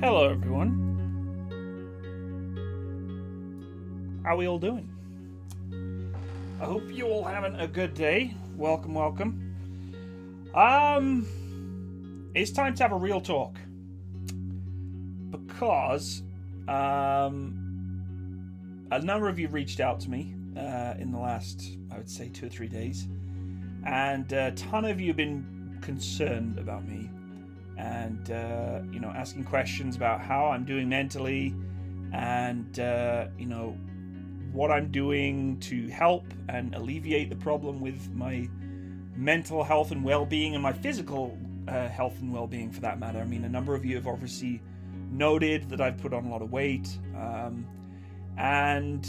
Hello everyone. How are we all doing? I hope you all having a good day. Welcome. It's time to have a real talk. Because a number of you reached out to me in the last, I would say, 2 or 3 days. And a ton of you have been concerned about me. And, asking questions about how I'm doing mentally and, what I'm doing to help and alleviate the problem with my mental health and well-being and my physical health and well-being for that matter. I mean, a number of you have obviously noted that I've put on a lot of weight. And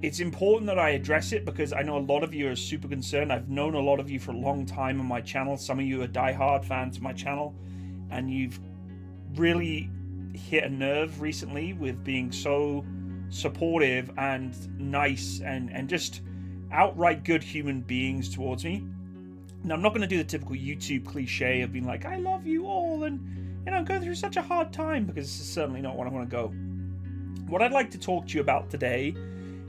it's important that I address it because I know a lot of you are super concerned. I've known a lot of you for a long time on my channel. Some of you are diehard fans of my channel, and you've really hit a nerve recently with being so supportive and nice and just outright good human beings towards me. Now, I'm not going to do the typical YouTube cliche of being like, I love you all and, I'm going through such a hard time, because this is certainly not what I want to go. What I'd like to talk to you about today,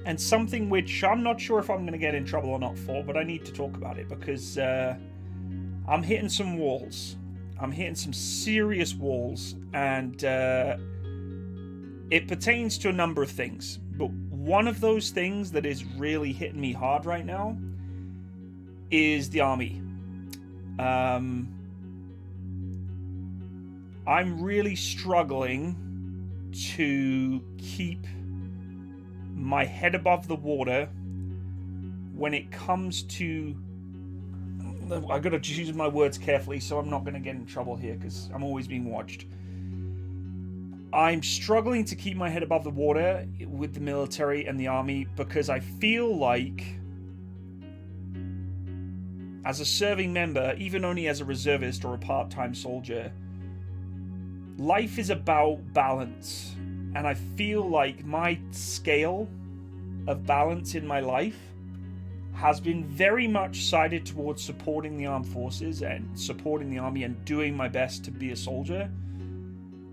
and something which I'm not sure if I'm going to get in trouble or not for, but I need to talk about it because I'm hitting some walls. I'm hitting some serious walls, and it pertains to a number of things. But one of those things that is really hitting me hard right now is the army. I'm really struggling to keep my head above the water when it comes to, I gotta choose my words carefully so I'm not gonna get in trouble here because I'm always being watched. I'm struggling to keep my head above the water with the military and the army because I feel like as a serving member, even only as a reservist or a part-time soldier, life is about balance. And I feel like my scale of balance in my life has been very much sided towards supporting the armed forces and supporting the army and doing my best to be a soldier.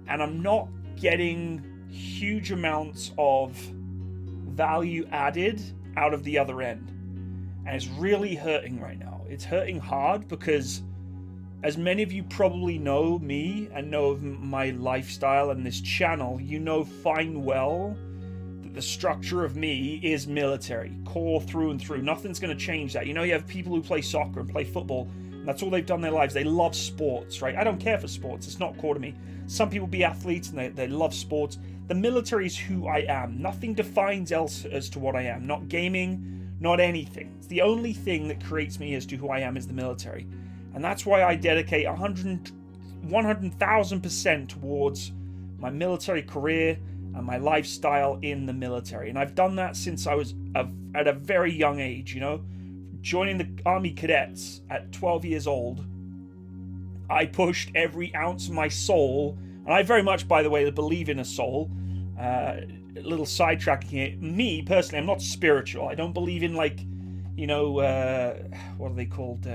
And I'm not getting huge amounts of value added out of the other end. And it's really hurting right now. It's hurting hard because, as many of you probably know me and know of my lifestyle and this channel, you know fine well that the structure of me is military, core through and through. Nothing's going to change that. You have people who play soccer and play football, and that's all they've done in their lives. They love sports, right? I don't care for sports. It's not core to me. Some people be athletes and they love sports. The military is who I am. Nothing defines else as to what I am. Not gaming, not anything. It's the only thing that creates me as to who I am is the military. And that's why I dedicate 100,000% towards my military career and my lifestyle in the military. And I've done that since I was at a very young age, Joining the Army Cadets at 12 years old, I pushed every ounce of my soul. And I very much, by the way, believe in a soul. A little sidetracking here. Me, personally, I'm not spiritual. I don't believe in, what are they called?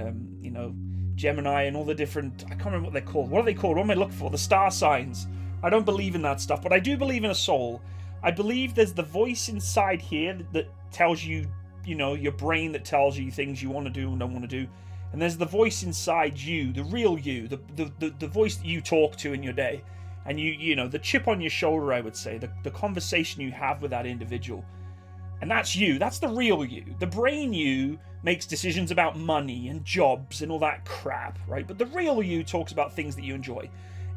Gemini and all the different, I can't remember what they're called. What are they called? What am I looking for? The star signs. I don't believe in that stuff, but I do believe in a soul. I believe there's the voice inside here that tells you, your brain that tells you things you want to do and don't want to do. And there's the voice inside you, the real you, the voice that you talk to in your day. And the chip on your shoulder, I would say, the conversation you have with that individual. And that's you. That's the real you. The brain you makes decisions about money and jobs and all that crap, right? But the real you talks about things that you enjoy.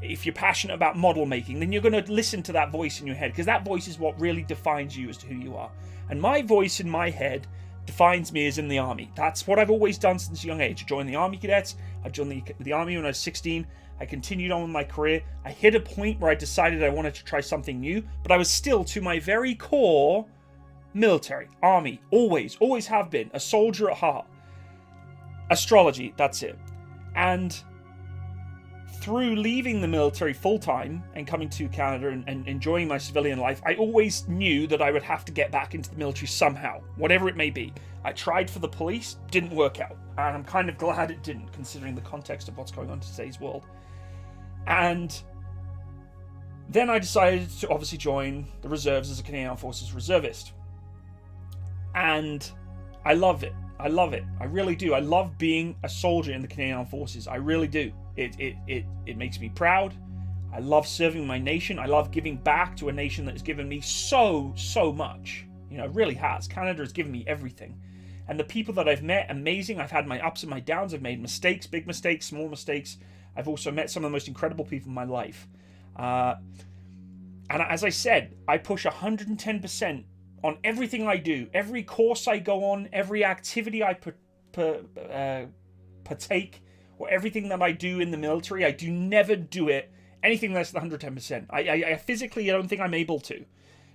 If you're passionate about model making, then you're going to listen to that voice in your head, because that voice is what really defines you as to who you are. And my voice in my head defines me as in the army. That's what I've always done since a young age. I joined the Army Cadets. I joined the army when I was 16. I continued on with my career. I hit a point where I decided I wanted to try something new, but I was still, to my very core, military, army, always have been, a soldier at heart. Astrology, that's it. And through leaving the military full-time and coming to Canada and enjoying my civilian life, I always knew that I would have to get back into the military somehow, whatever it may be. I tried for the police, didn't work out. And I'm kind of glad it didn't, considering the context of what's going on in today's world. And Then I decided to obviously join the reserves as a Canadian Armed Forces reservist. And I love it. I love it. I really do. I love being a soldier in the Canadian Armed Forces. I really do. It makes me proud. I love serving my nation. I love giving back to a nation that has given me so much. You know, it really has. Canada has given me everything. And the people that I've met, amazing. I've had my ups and my downs. I've made mistakes, big mistakes, small mistakes. I've also met some of the most incredible people in my life. And as I said, I push 110% on everything I do. Every course I go on, every activity I partake, or everything that I do in the military, I do never do it anything less than 110%. I physically, I don't think I'm able to.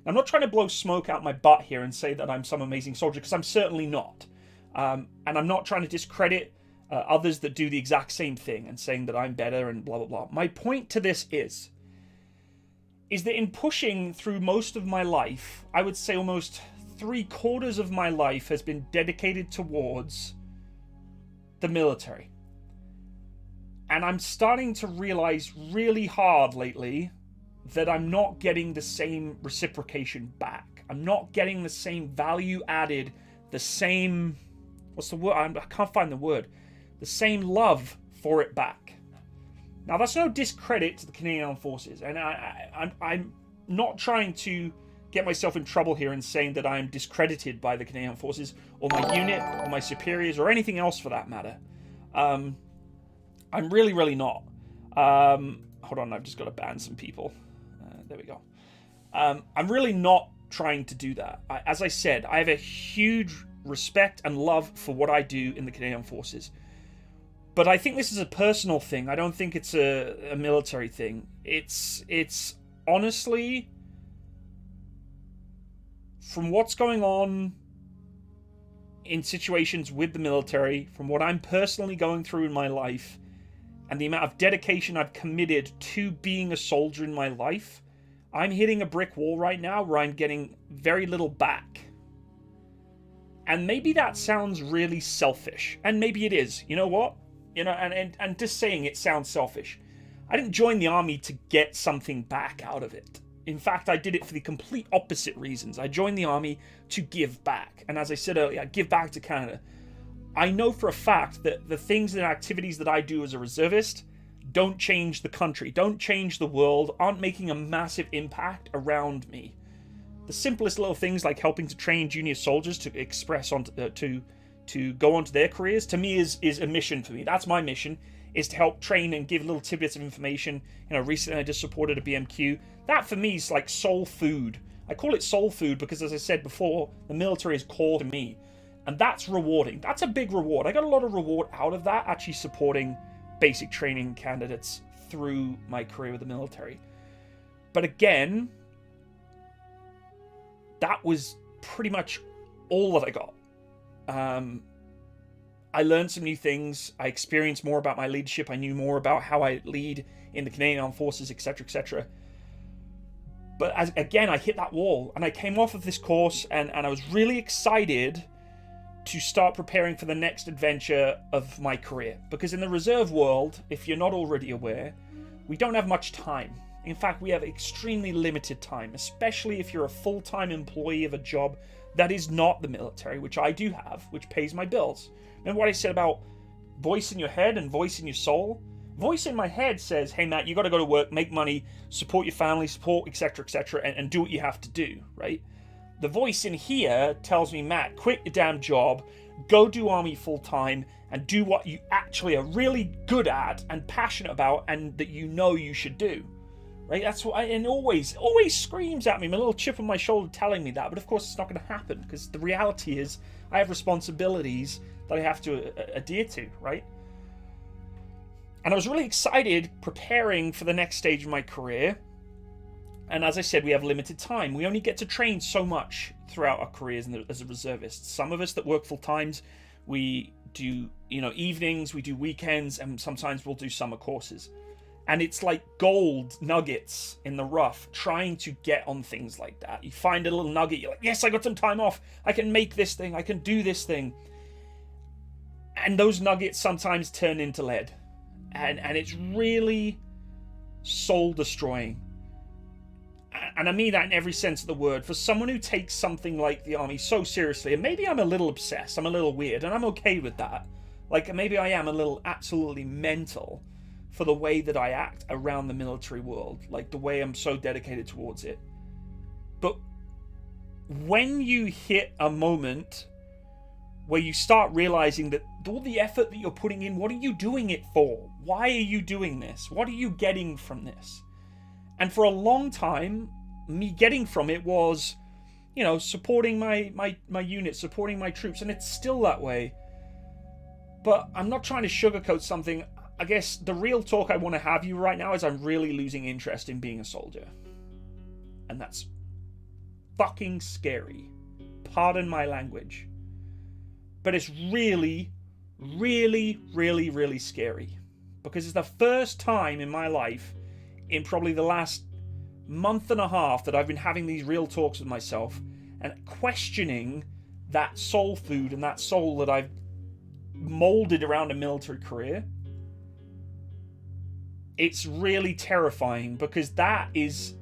I'm not trying to blow smoke out my butt here and say that I'm some amazing soldier, because I'm certainly not. And I'm not trying to discredit others that do the exact same thing and saying that I'm better and blah, blah, blah. My point to this is that in pushing through most of my life, I would say almost 3/4 of my life has been dedicated towards the military. And I'm starting to realize really hard lately that I'm not getting the same reciprocation back. I'm not getting the same value added, the same, what's the word? I can't find the word. The same love for it back. Now, that's no discredit to the Canadian Armed Forces, and I'm not trying to get myself in trouble here and saying that I'm discredited by the Canadian Armed Forces, or my unit, or my superiors, or anything else for that matter. I'm really not. Hold on, I've just got to ban some people. There we go. I'm really not trying to do that. As I said, I have a huge respect and love for what I do in the Canadian Armed Forces. But I think this is a personal thing. I don't think it's a military thing. It's honestly, from what's going on in situations with the military, from what I'm personally going through in my life, and the amount of dedication I've committed to being a soldier in my life, I'm hitting a brick wall right now where I'm getting very little back. And maybe that sounds really selfish. And maybe it is. You know what? You know, and just saying it sounds selfish. I didn't join the army to get something back out of it. In fact, I did it for the complete opposite reasons. I joined the army to give back. And as I said earlier, I give back to Canada. I know for a fact that the things and activities that I do as a reservist don't change the country, don't change the world, aren't making a massive impact around me. The simplest little things like helping to train junior soldiers to express on to go on to their careers, to me is a mission for me. That's my mission, is to help train and give little tidbits of information. You know, recently I just supported a BMQ. That for me is like soul food. I call it soul food because, as I said before, the military is core to me. And that's rewarding. That's a big reward. I got a lot of reward out of that, actually supporting basic training candidates through my career with the military. But again, that was pretty much all that I got. I learned some new things. I experienced more about my leadership. I knew more about how I lead in the Canadian Armed Forces, etc., etc. But again, I hit that wall, and I came off of this course, and I was really excited to start preparing for the next adventure of my career. Because in the reserve world, if you're not already aware, we don't have much time. In fact, we have extremely limited time, especially if you're a full-time employee of a job that is not the military, which I do have, which pays my bills. Remember what I said about voice in your head and voice in your soul? Voice in my head says, hey Matt, you got to go to work, make money, support your family, support, etc., etc., and do what you have to do, right? The voice in here tells me, Matt, quit your damn job, go do army full-time, and do what you actually are really good at and passionate about and that you know you should do. Right? That's what and always screams at me, my little chip on my shoulder telling me that. But of course it's not going to happen, because the reality is I have responsibilities that I have to adhere to, right? And I was really excited preparing for the next stage of my career. And as I said, we have limited time. We only get to train so much throughout our careers as a reservist. Some of us that work full times, we do, evenings, we do weekends, and sometimes we'll do summer courses. And it's like gold nuggets in the rough, trying to get on things like that. You find a little nugget, you're like, yes, I got some time off. I can make this thing. I can do this thing. And those nuggets sometimes turn into lead. And it's really soul destroying. and I mean that in every sense of the word, for someone who takes something like the army so seriously, and maybe I'm a little obsessed, I'm a little weird, and I'm okay with that. Like, maybe I am a little absolutely mental for the way that I act around the military world, like the way I'm so dedicated towards it. But when you hit a moment where you start realizing that all the effort that you're putting in, what are you doing it for? Why are you doing this? What are you getting from this? And for a long time, me getting from it was, you know, supporting my unit, supporting my troops, and it's still that way. But I'm not trying to sugarcoat something. I guess the real talk I want to have you right now is I'm really losing interest in being a soldier. And that's fucking scary. Pardon my language. But it's really, really, really, really scary. Because it's the first time in my life, in probably the last month and a half, that I've been having these real talks with myself and questioning that soul food and that soul that I've molded around a military career. It's really terrifying, because that is,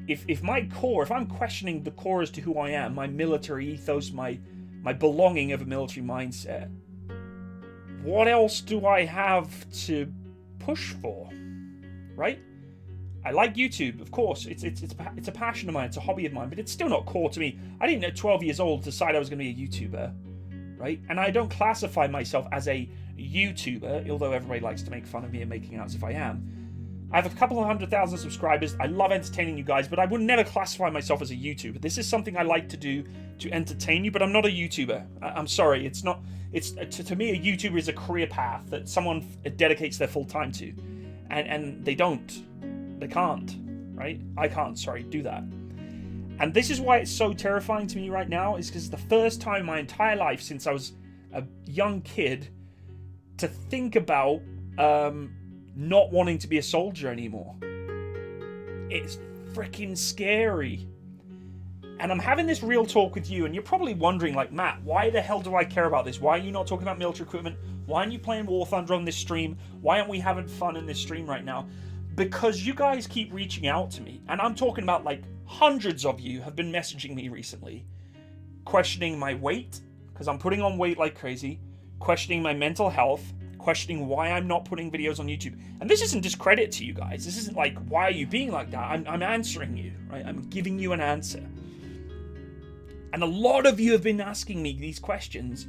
if my core, if I'm questioning the core as to who I am, my military ethos, my belonging of a military mindset, what else do I have to push for, right? I like YouTube, of course. It's a passion of mine. It's a hobby of mine, but it's still not core to me. I didn't at 12 years old decide I was going to be a YouTuber, right? And I don't classify myself as a YouTuber, although everybody likes to make fun of me and making out as if I am. I have a couple of 100,000 subscribers. I love entertaining you guys, but I would never classify myself as a YouTuber. This is something I like to do to entertain you, but I'm not a YouTuber. I'm sorry. It's not. It's to me, a YouTuber is a career path that someone dedicates their full time to, and they don't. They can't, right? I can't, sorry, do that. And this is why it's so terrifying to me right now, is because it's the first time in my entire life since I was a young kid to think about not wanting to be a soldier anymore. It's freaking scary. And I'm having this real talk with you, and you're probably wondering, like, Matt, why the hell do I care about this? Why are you not talking about military equipment? Why aren't you playing War Thunder on this stream? Why aren't we having fun in this stream right now? Because you guys keep reaching out to me, and I'm talking about, like, hundreds of you have been messaging me recently, questioning my weight, because I'm putting on weight like crazy, questioning my mental health, questioning why I'm not putting videos on YouTube. And this isn't discredit to you guys. This isn't like, why are you being like that? I'm answering you, right? I'm giving you an answer. And a lot of you have been asking me these questions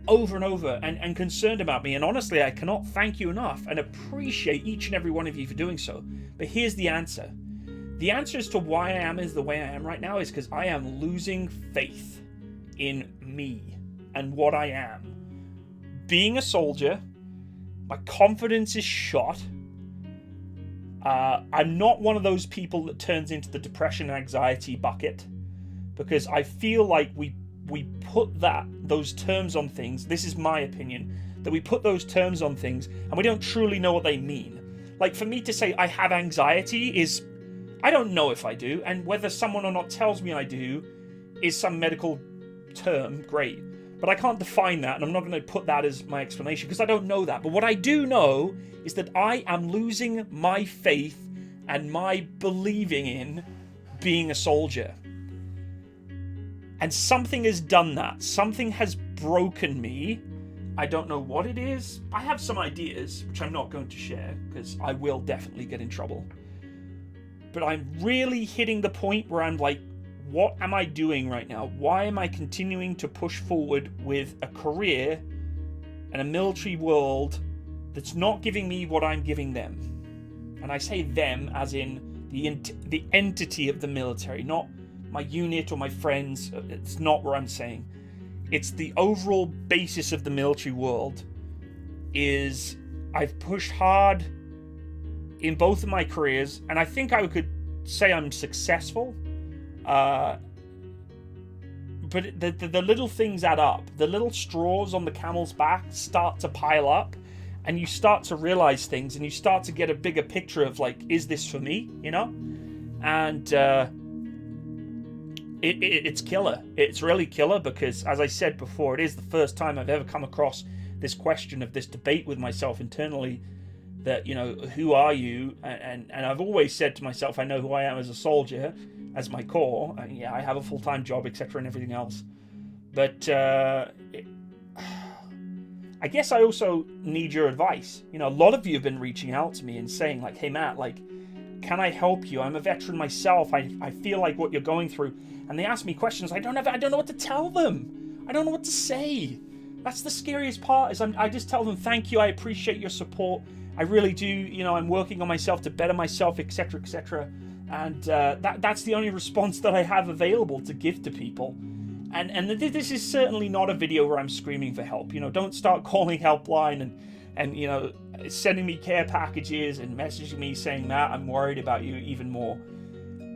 over and over and concerned about me. And honestly, I cannot thank you enough and appreciate each and every one of you for doing so. But here's the answer. The answer as to why I am is the way I am right now is because I am losing faith in me and what I am. Being a soldier, my confidence is shot. I'm not one of those people that turns into the depression and anxiety bucket, because I feel like we put those terms on things. This is my opinion, that we put those terms on things and we don't truly know what they mean. Like, for me to say I have anxiety is, I don't know if I do, and whether someone or not tells me I do is some medical term, great. But I can't define that, and I'm not going to put that as my explanation because I don't know that. But what I do know is that I am losing my faith and my believing in being a soldier. And something has done that. Something has broken me. I don't know what it is. I have some ideas, which I'm not going to share because I will definitely get in trouble. But I'm really hitting the point where I'm like, what am I doing right now? Why am I continuing to push forward with a career and a military world that's not giving me what I'm giving them? And I say them as in the entity of the military, not my unit or my friends. It's not what I'm saying. It's the overall basis of the military world. Is I've pushed hard in both of my careers, and I think I could say I'm successful. But the little things add up. The little straws on the camel's back start to pile up, and you start to realize things, and you start to get a bigger picture of, like, is this for me, you know? And it's killer. It's really killer because, as I said before, it is the first time I've ever come across this question of this debate with myself internally that, you know, who are you? And I've always said to myself, I know who I am as a soldier, as my core. And yeah, I have a full-time job, etc., and everything else. But I guess I also need your advice. You know, a lot of you have been reaching out to me and saying, like, hey, Matt, like, can I help you? I'm a veteran myself. I feel like what you're going through. And they ask me questions. I don't know what to tell them. I don't know what to say. That's the scariest part, is I just tell them, thank you, I appreciate your support. I really do. You know, I'm working on myself to better myself, etc., etc. And that's the only response that I have available to give to people. And this is certainly not a video where I'm screaming for help. You know, don't start calling helpline and you know, sending me care packages and messaging me saying, Matt, I'm worried about you even more.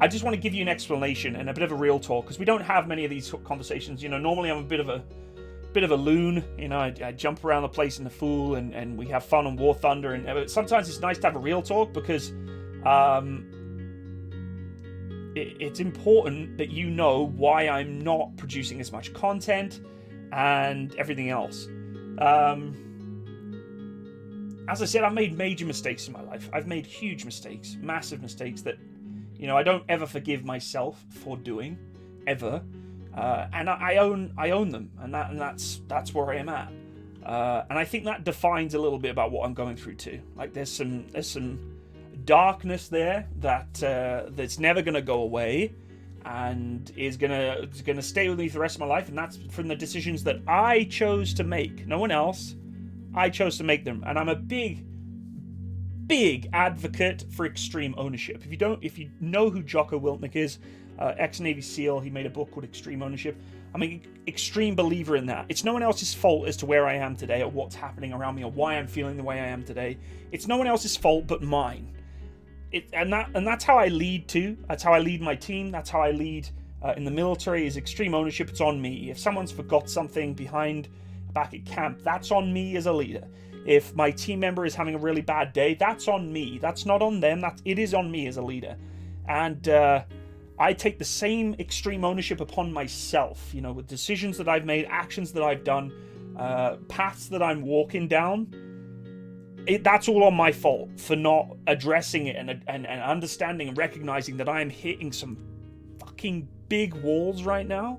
I just want to give you an explanation and a bit of a real talk, because we don't have many of these conversations. You know, normally I'm a bit of a loon. You know, I jump around the place in the fool, and we have fun on War Thunder. And sometimes it's nice to have a real talk, because it's important that you know why I'm not producing as much content and everything else. As I said, I've made major mistakes in my life. I've made huge mistakes, massive mistakes that, you know, I don't ever forgive myself for doing, ever. And I own them, and that's where I am at. And I think that defines a little bit about what I'm going through too. Like there's some darkness there that's never gonna go away, and is gonna stay with me for the rest of my life. And that's from the decisions that I chose to make. No one else. I chose to make them, and I'm a big advocate for extreme ownership. If you know who Jocko Wiltnick is, ex-Navy SEAL, he made a book called Extreme Ownership. I'm an extreme believer in that. It's no one else's fault as to where I am today, or what's happening around me, or why I'm feeling the way I am today. It's no one else's fault but mine. And that's how I lead too. That's how I lead my team. That's how I lead in the military. Is extreme ownership. It's on me. If someone's forgot something back at camp, that's on me as a leader. If my team member is having a really bad day, that's on me. That's not on them. It is on me as a leader. And I take the same extreme ownership upon myself, you know, with decisions that I've made, actions that I've done, paths that I'm walking down. That's all on my fault for not addressing it and understanding and recognizing that I am hitting some fucking big walls right now.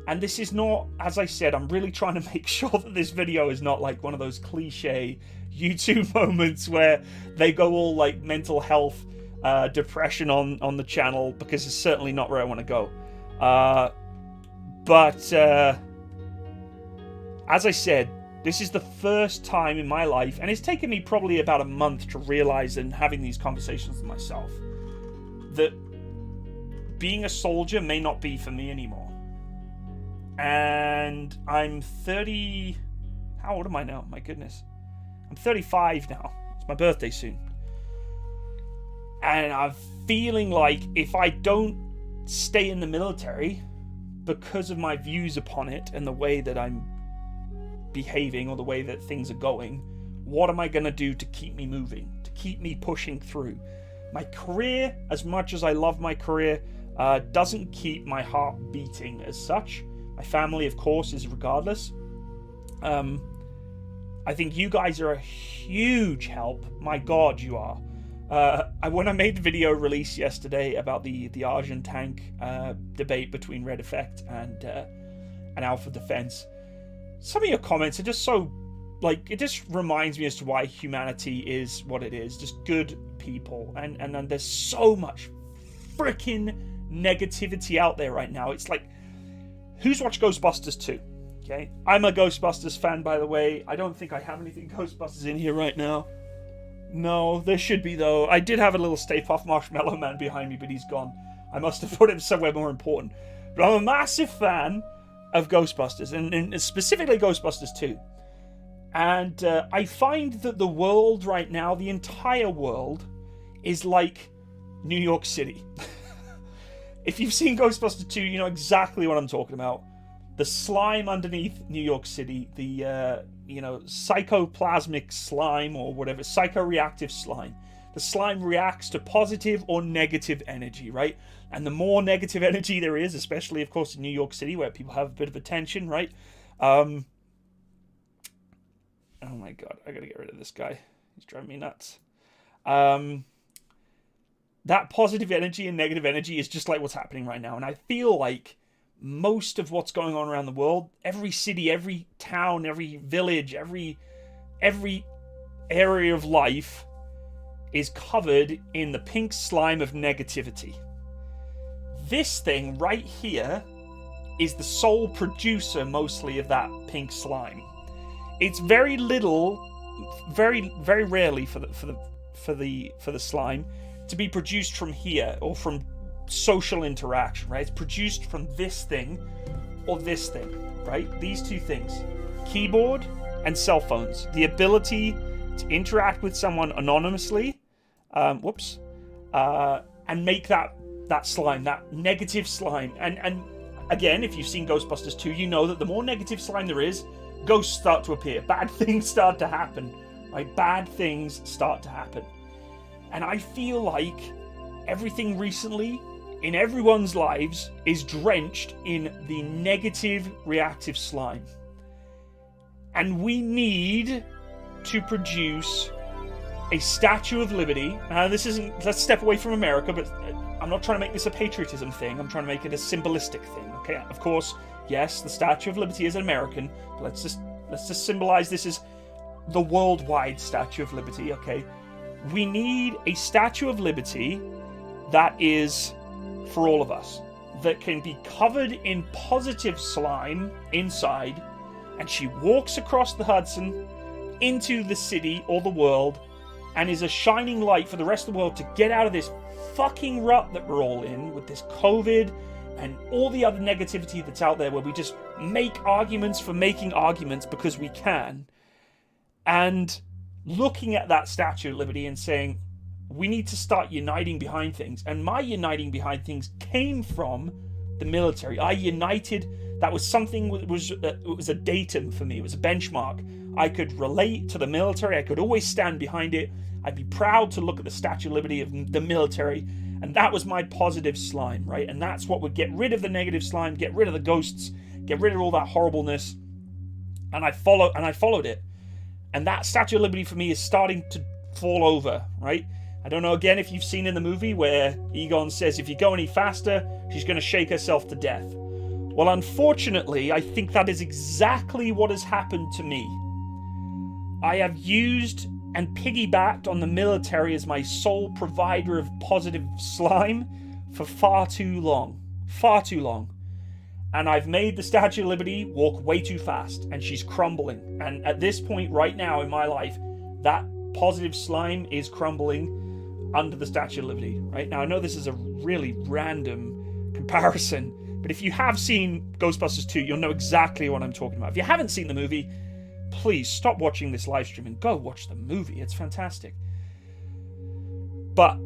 And this is not, as I said, I'm really trying to make sure that this video is not like one of those cliche YouTube moments where they go all like mental health, depression on the channel, because it's certainly not where I want to go. But as I said, this is the first time in my life, and it's taken me probably about a month to realize, and having these conversations with myself, that being a soldier may not be for me anymore. And I'm 30... How old am I now? My goodness. I'm 35 now. It's my birthday soon. And I'm feeling like if I don't stay in the military, because of my views upon it and the way that I'm behaving or the way that things are going, what am I going to do to keep me moving, to keep me pushing through? My career, as much as I love my career, doesn't keep my heart beating as such. My family, of course, is regardless. I think you guys are a huge help. My God, you are. When I made the video release yesterday about the Argent tank debate between Red Effect and Alpha Defense, some of your comments are just so, like, it just reminds me as to why humanity is what it is. Just good people. And then there's so much freaking negativity out there right now. It's like, who's watched Ghostbusters 2? Okay, I'm a Ghostbusters fan, by the way. I don't think I have anything Ghostbusters in here right now. No, there should be, though. I did have a little Stay Puft Marshmallow Man behind me, but he's gone. I must have put him somewhere more important. But I'm a massive fan of Ghostbusters, and specifically Ghostbusters 2. And I find that the world right now, the entire world, is like New York City. If you've seen Ghostbusters 2, you know exactly what I'm talking about. The slime underneath New York City, the psychoplasmic slime, or whatever, psychoreactive slime. The slime reacts to positive or negative energy, right? And the more negative energy there is, especially, of course, in New York City, where people have a bit of attention, right? Oh my God, I gotta get rid of this guy. He's driving me nuts. That positive energy and negative energy is just like what's happening right now. And I feel like most of what's going on around the world, every city, every town, every village, every area of life is covered in the pink slime of negativity. This thing right here is the sole producer mostly of that pink slime. It's very little, very rarely for the slime to be produced from here or from social interaction, right? It's produced from this thing or this thing, right? These two things, keyboard and cell phones. The ability to interact with someone anonymously, and make that slime, that negative slime. And again, if you've seen Ghostbusters 2, you know that the more negative slime there is, ghosts start to appear. Bad things start to happen, right? Bad things start to happen. And I feel like everything recently in everyone's lives is drenched in the negative reactive slime. And we need to produce a Statue of Liberty. Now, this isn't, let's step away from America, but I'm not trying to make this a patriotism thing. I'm trying to make it a symbolistic thing, okay? Of course, yes, the Statue of Liberty is American, but let's just symbolize this as the worldwide Statue of Liberty, okay? We need a Statue of Liberty that is for all of us, that can be covered in positive slime inside, and she walks across the Hudson into the city or the world and is a shining light for the rest of the world to get out of this fucking rut that we're all in with this COVID and all the other negativity that's out there, where we just make arguments for making arguments because we can. And looking at that Statue of Liberty and saying, we need to start uniting behind things. And my uniting behind things came from the military. I united. That was something, it was a datum for me. It was a benchmark. I could relate to the military. I could always stand behind it. I'd be proud to look at the Statue of Liberty of the military. And that was my positive slime, right? And that's what would get rid of the negative slime, get rid of the ghosts, get rid of all that horribleness. And I followed it. And that Statue of Liberty for me is starting to fall over, right? I don't know, again, if you've seen in the movie where Egon says, if you go any faster, she's going to shake herself to death. Well, unfortunately, I think that is exactly what has happened to me. I have used and piggybacked on the military as my sole provider of positive slime for far too long. Far too long. And I've made the Statue of Liberty walk way too fast, and she's crumbling. And at this point right now in my life, that positive slime is crumbling under the Statue of Liberty. Right now, I know this is a really random comparison, but if you have seen Ghostbusters 2, you'll know exactly what I'm talking about. If you haven't seen the movie, please stop watching this live stream and go watch the movie. It's fantastic. But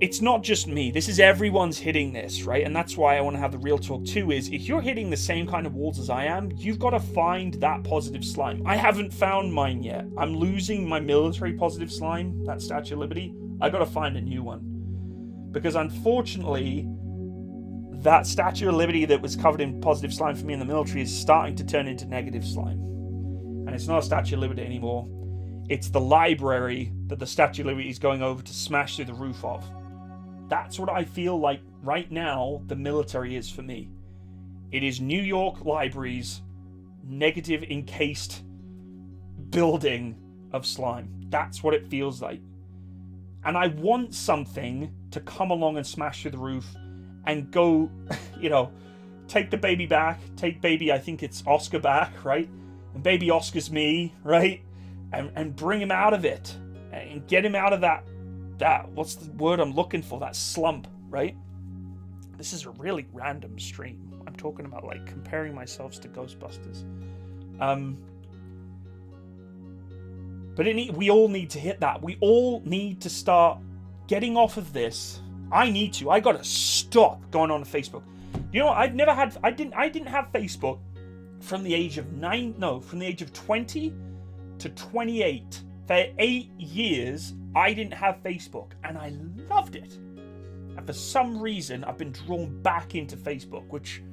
it's not just me. This is everyone's hitting this, right? And that's why I want to have the real talk too, is if you're hitting the same kind of walls as I am, you've got to find that positive slime. I haven't found mine yet. I'm losing my military positive slime, that Statue of Liberty. I got to find a new one. Because unfortunately, that Statue of Liberty that was covered in positive slime for me in the military is starting to turn into negative slime. And it's not a Statue of Liberty anymore. It's the library that the Statue of Liberty is going over to smash through the roof of. That's what I feel like right now the military is for me. It is New York Library's negative encased building of slime. That's what it feels like. And I want something to come along and smash through the roof and go, take the baby back. Take baby, I think it's Oscar back, right? And baby Oscar's me, right? And bring him out of it. And get him out of that, what's the word I'm looking for? That slump, right? This is a really random stream. I'm talking about like comparing myself to Ghostbusters. But we all need to hit that. We all need to start getting off of this. I gotta stop going on Facebook. You know what? I didn't have Facebook from the age of 20 to 28. For 8 years, I didn't have Facebook, and I loved it. And for some reason, I've been drawn back into Facebook, which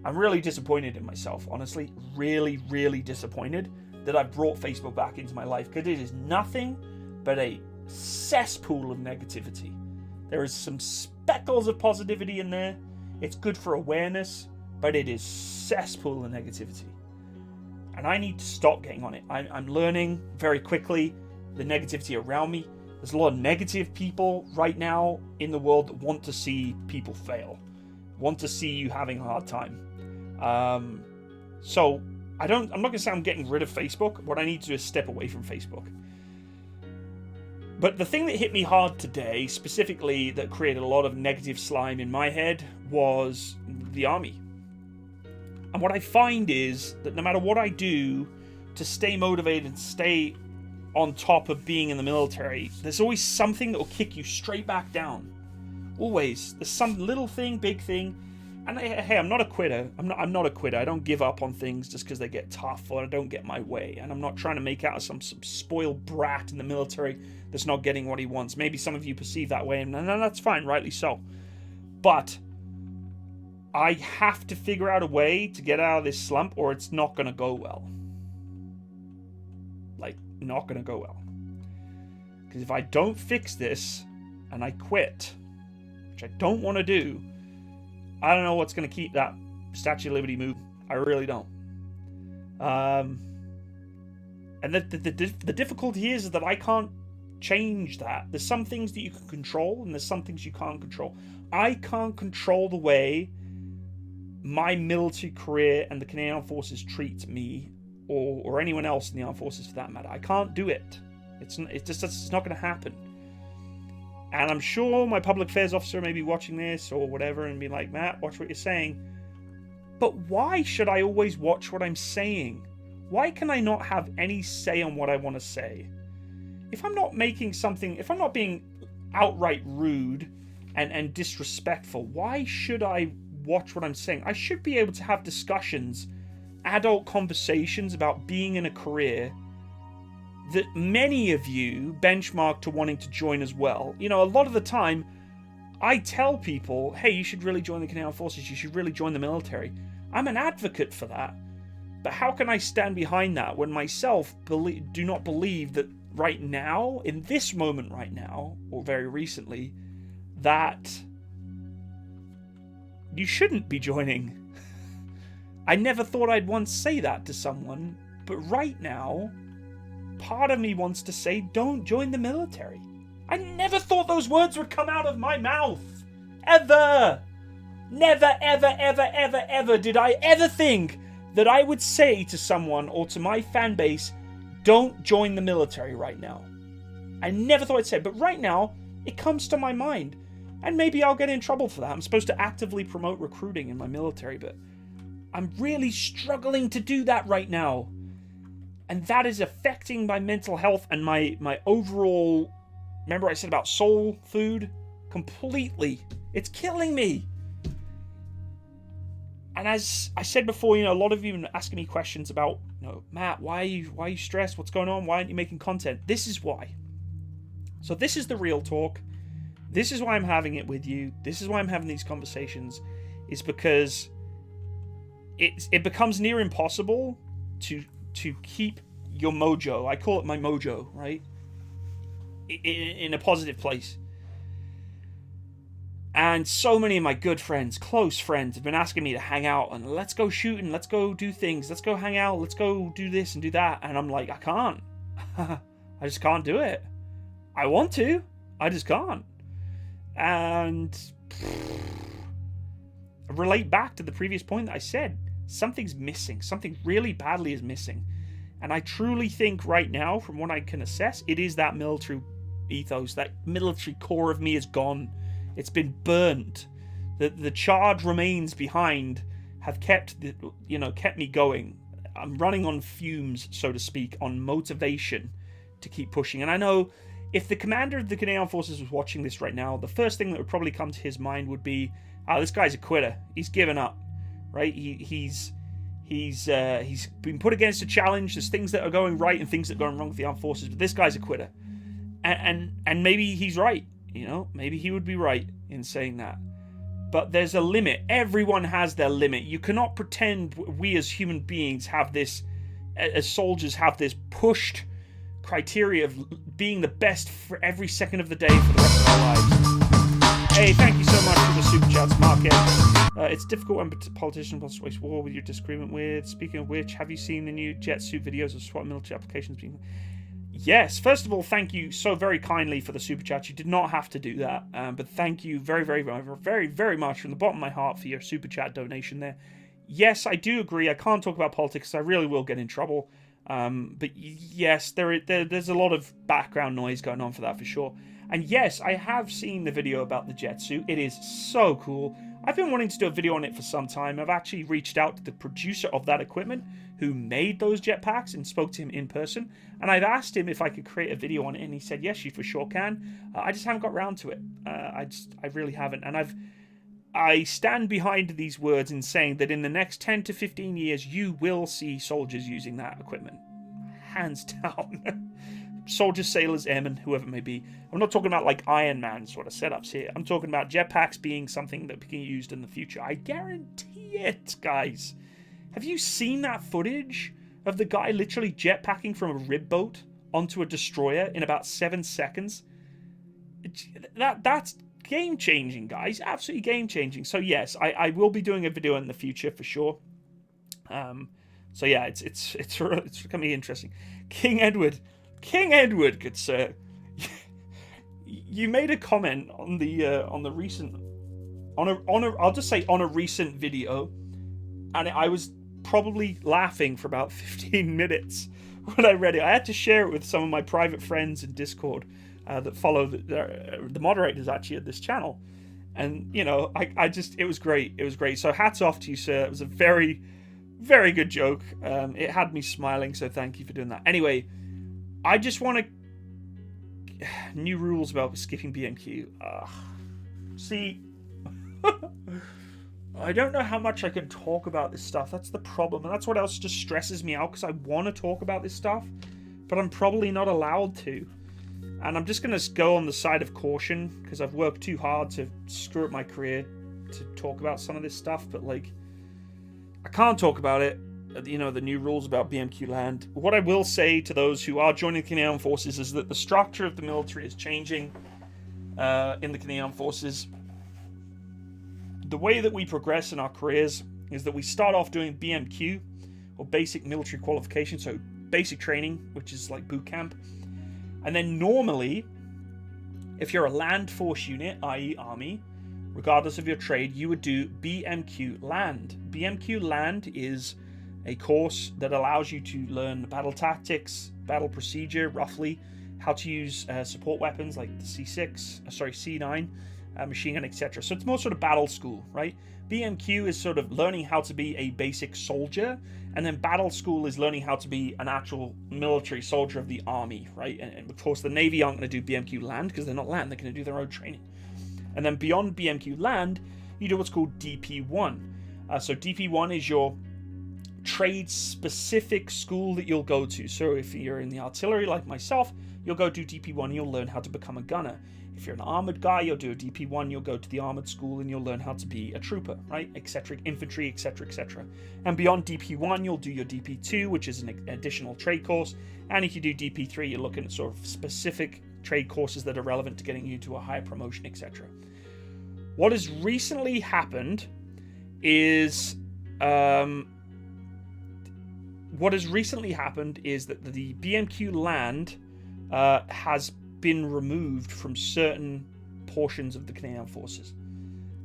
I'm really disappointed in myself, honestly. Really, really disappointed that I brought Facebook back into my life, because it is nothing but a cesspool of negativity. There is some speckles of positivity in there. It's good for awareness, but it is cesspool of negativity. And I need to stop getting on it. I'm learning very quickly the negativity around me. There's a lot of negative people right now in the world that want to see people fail, want to see you having a hard time. So I'm not going to say I'm getting rid of Facebook. What I need to do is step away from Facebook. But the thing that hit me hard today, specifically that created a lot of negative slime in my head, was the army. And what I find is that no matter what I do to stay motivated and stay on top of being in the military, there's always something that will kick you straight back down. Always. There's some little thing, big thing. And hey, I'm not a quitter. I'm not a quitter. I don't give up on things just because they get tough or I don't get my way. And I'm not trying to make out some spoiled brat in the military that's not getting what he wants. Maybe some of you perceive that way, and that's fine, rightly so. But I have to figure out a way to get out of this slump or it's not going to go well. Like, not going to go well. Because if I don't fix this and I quit, which I don't want to do, I don't know what's going to keep that Statue of Liberty moving. I really don't. And the difficulty is that I can't change that. There's some things that you can control and there's some things you can't control. I can't control the way my military career and the Canadian Armed Forces treat me or anyone else in the Armed Forces for that matter. I can't do it. It's not going to happen. And I'm sure my public affairs officer may be watching this or whatever and be like, Matt, watch what you're saying. But why should I always watch what I'm saying? Why can I not have any say on what I want to say? If I'm not being outright rude and disrespectful, why should I watch what I'm saying? I should be able to have discussions, adult conversations about being in a career that many of you benchmark to wanting to join as well. You know, a lot of the time, I tell people, hey, you should really join the Canadian Armed Forces, you should really join the military. I'm an advocate for that. But how can I stand behind that when myself do not believe that right now, in this moment right now, or very recently, that you shouldn't be joining? I never thought I'd once say that to someone, but right now, part of me wants to say, don't join the military. I never thought those words would come out of my mouth. Ever. Never, ever, ever, ever, ever did I ever think that I would say to someone or to my fan base, don't join the military right now. I never thought I'd say it, but right now, it comes to my mind. And maybe I'll get in trouble for that. I'm supposed to actively promote recruiting in my military, but I'm really struggling to do that right now. And that is affecting my mental health and my overall, remember I said about soul food? Completely. It's killing me. And as I said before, you know, a lot of you have been asking me questions about, you know, Matt, why are you stressed? What's going on? Why aren't you making content? This is why. So this is the real talk. This is why I'm having it with you. This is why I'm having these conversations. Is because it becomes near impossible to keep your mojo, I call it my mojo, right, in a positive place. And so many of my good friends, close friends, have been asking me to hang out and let's go shooting, let's go do things, let's go hang out, let's go do this and do that. And I'm like, I can't. I just can't do it. I want to, I just can't. And relate back to the previous point that I said, something's missing. Something really badly is missing. And I truly think right now, from what I can assess, it is that military ethos. That military core of me is gone. It's been burnt. The charred remains behind have kept me going. I'm running on fumes, so to speak, on motivation to keep pushing. And I know if the commander of the Canadian Armed Forces was watching this right now, the first thing that would probably come to his mind would be, this guy's a quitter. He's given up, right? He's been put against a challenge. There's things that are going right and things that are going wrong with the armed forces, but this guy's a quitter. And maybe he's right, you know, maybe he would be right in saying that. But there's a limit. Everyone has their limit. You cannot pretend we as human beings have this, as soldiers have this pushed criteria of being the best for every second of the day for the rest of our lives. Hey, thank you so much for the super chats, Market. It's difficult when politicians want to wage war with your disagreement with. Speaking of which, have you seen the new jet suit videos of SWAT military applications being... Yes, first of all, thank you so very kindly for the super chat. You did not have to do that, but thank you very, very, very, very much from the bottom of my heart for your super chat donation there. Yes, I do agree. I can't talk about politics. I really will get in trouble. But yes, there's a lot of background noise going on for that for sure. And yes, I have seen the video about the jet suit. It is so cool. I've been wanting to do a video on it for some time. I've actually reached out to the producer of that equipment who made those jetpacks and spoke to him in person. And I've asked him if I could create a video on it, and he said, yes, you for sure can. I just haven't got around to it. I really haven't. And I stand behind these words in saying that in the next 10 to 15 years, you will see soldiers using that equipment. Hands down. Soldiers, sailors, airmen, whoever it may be. I'm not talking about like Iron Man sort of setups here. I'm talking about jetpacks being something that can be used in the future. I guarantee it, guys. Have you seen that footage of the guy literally jetpacking from a rib boat onto a destroyer in about 7 seconds? That's game-changing, guys. Absolutely game-changing. So yes, I will be doing a video in the future for sure. So yeah, it's going to be interesting. King Edward, good sir. You made a comment on the recent I'll just say on a recent video, and I was probably laughing for about 15 minutes when I read it. I had to share it with some of my private friends in Discord that follow the moderators actually at this channel, and you know, it was great. It was great. So hats off to you, sir. It was a very, very good joke. It had me smiling. So thank you for doing that. Anyway, I just want to new rules about skipping BMQ. See, I don't know how much I can talk about this stuff. That's the problem, and that's what else just stresses me out, because I want to talk about this stuff, but I'm probably not allowed to. And I'm just going to go on the side of caution, because I've worked too hard to screw up my career to talk about some of this stuff, but like, I can't talk about it. You know, the new rules about BMQ land. What I will say to those who are joining the Canadian Forces is that the structure of the military is changing in the Canadian Forces. The way that we progress in our careers is that we start off doing BMQ, or basic military qualification, so basic training, which is like boot camp. And then normally, if you're a land force unit, i.e. Army, regardless of your trade, you would do BMQ land. BMQ land is a course that allows you to learn battle tactics, battle procedure, roughly, how to use support weapons like the C9, machine gun, etc. So it's more sort of battle school, right? BMQ is sort of learning how to be a basic soldier, and then battle school is learning how to be an actual military soldier of the army, right? And of course, the Navy aren't going to do BMQ land because they're not land. They're going to do their own training. And then beyond BMQ land, you do what's called DP1. So DP1 is your trade-specific school that you'll go to. So if you're in the artillery like myself, you'll go do DP1 and you'll learn how to become a gunner. If you're an armored guy, you'll do a DP1, you'll go to the armored school and you'll learn how to be a trooper, right? Etc. Infantry, etc., etc. And beyond DP1, you'll do your DP2, which is an additional trade course. And if you do DP3, you're looking at sort of specific trade courses that are relevant to getting you to a higher promotion, etc. What has recently happened is that the BMQ land has been removed from certain portions of the Canadian Forces.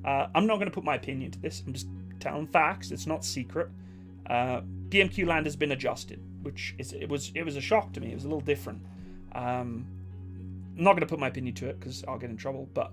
I'm not going to put my opinion to this. I'm just telling facts. It's not secret. BMQ land has been adjusted, which it was a shock to me. It was a little different. I'm not going to put my opinion to it because I'll get in trouble, but